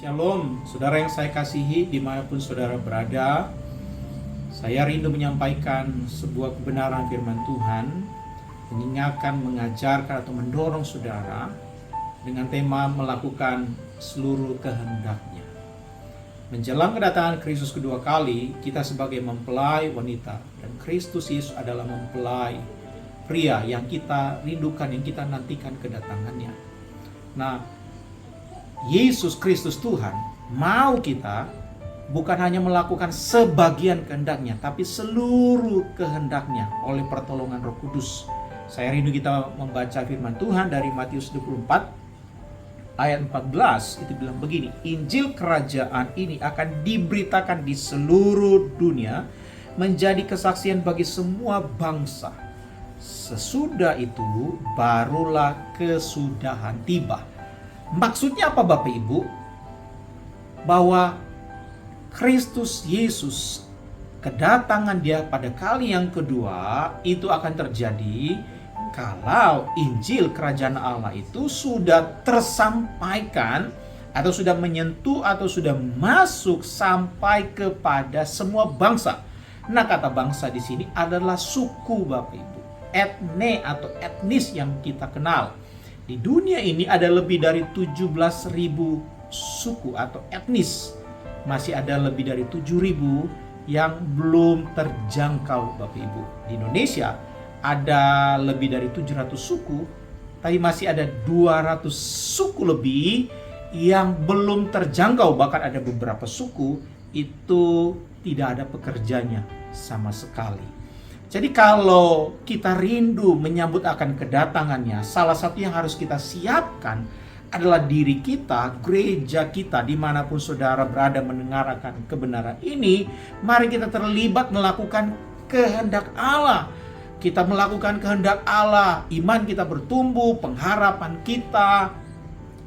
Shalom, saudara yang saya kasihi dimanapun saudara berada. Saya rindu menyampaikan sebuah kebenaran firman Tuhan, mengingatkan, mengajarkan atau mendorong saudara dengan tema melakukan seluruh kehendaknya. Menjelang kedatangan Kristus kedua kali, kita sebagai mempelai wanita, dan Kristus Yesus adalah mempelai pria yang kita rindukan, yang kita nantikan kedatangannya. Nah, Yesus Kristus Tuhan mau kita bukan hanya melakukan sebagian kehendaknya, tapi seluruh kehendaknya oleh pertolongan Roh Kudus. Saya rindu kita membaca firman Tuhan dari Matius 24 ayat 14. Itu bilang begini, Injil kerajaan ini akan diberitakan di seluruh dunia menjadi kesaksian bagi semua bangsa. Sesudah itu barulah kesudahan tiba. Maksudnya apa Bapak Ibu? Bahwa Kristus Yesus, kedatangan dia pada kali yang kedua itu akan terjadi kalau Injil kerajaan Allah itu sudah tersampaikan atau sudah menyentuh atau sudah masuk sampai kepada semua bangsa. Nah, kata bangsa di sini adalah suku Bapak Ibu, etne atau etnis yang kita kenal. Di dunia ini ada lebih dari 17.000 suku atau etnis. Masih ada lebih dari 7.000 yang belum terjangkau Bapak Ibu. Di Indonesia ada lebih dari 700 suku, tapi masih ada 200 suku lebih yang belum terjangkau. Bahkan ada beberapa suku itu tidak ada pekerjanya sama sekali. Jadi kalau kita rindu menyambut akan kedatangannya, salah satu yang harus kita siapkan adalah diri kita, gereja kita, dimanapun saudara berada mendengarkan kebenaran ini. Mari kita terlibat melakukan kehendak Allah. Kita melakukan kehendak Allah, iman kita bertumbuh, pengharapan kita,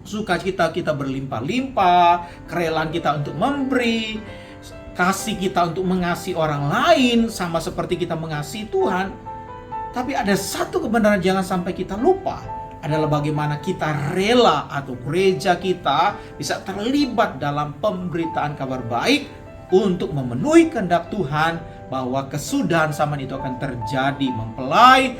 sukacita kita berlimpah-limpah, kerelaan kita untuk memberi, kasih kita untuk mengasihi orang lain sama seperti kita mengasihi Tuhan. Tapi ada satu kebenaran jangan sampai kita lupa, adalah bagaimana kita rela atau gereja kita bisa terlibat dalam pemberitaan kabar baik untuk memenuhi kehendak Tuhan, bahwa kesudahan zaman itu akan terjadi. Mempelai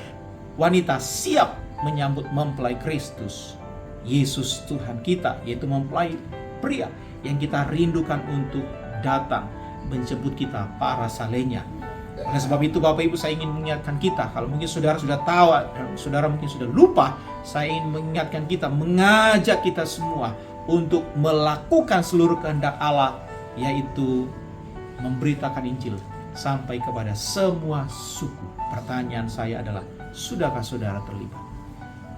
wanita siap menyambut mempelai Kristus Yesus Tuhan kita, yaitu mempelai pria yang kita rindukan untuk datang menjemput kita para salehnya. Oleh sebab itu Bapak Ibu, saya ingin mengingatkan kita, kalau mungkin saudara sudah tahu dan saudara mungkin sudah lupa, saya ingin mengingatkan kita, mengajak kita semua untuk melakukan seluruh kehendak Allah, yaitu memberitakan Injil sampai kepada semua suku. Pertanyaan saya adalah, sudahkah saudara terlibat?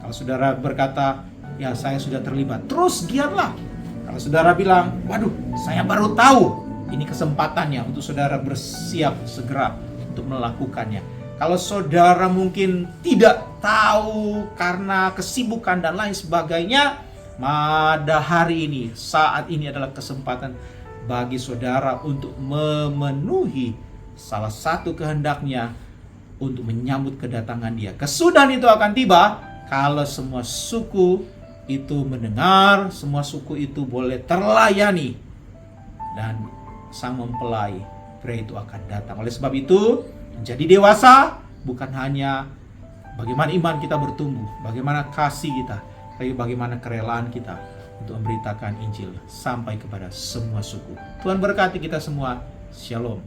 Kalau saudara berkata, ya saya sudah terlibat, terus giatlah. Kalau saudara bilang, waduh saya baru tahu, ini kesempatannya untuk saudara bersiap segera untuk melakukannya. Kalau saudara mungkin tidak tahu karena kesibukan dan lain sebagainya, pada hari ini, saat ini adalah kesempatan bagi saudara untuk memenuhi salah satu kehendaknya, untuk menyambut kedatangan dia. Kesudahan itu akan tiba kalau semua suku itu mendengar, semua suku itu boleh terlayani, dan sang mempelai pria itu akan datang. Oleh sebab itu, menjadi dewasa bukan hanya bagaimana iman kita bertumbuh, bagaimana kasih kita, tapi bagaimana kerelaan kita untuk memberitakan Injil sampai kepada semua suku. Tuhan berkati kita semua. Shalom.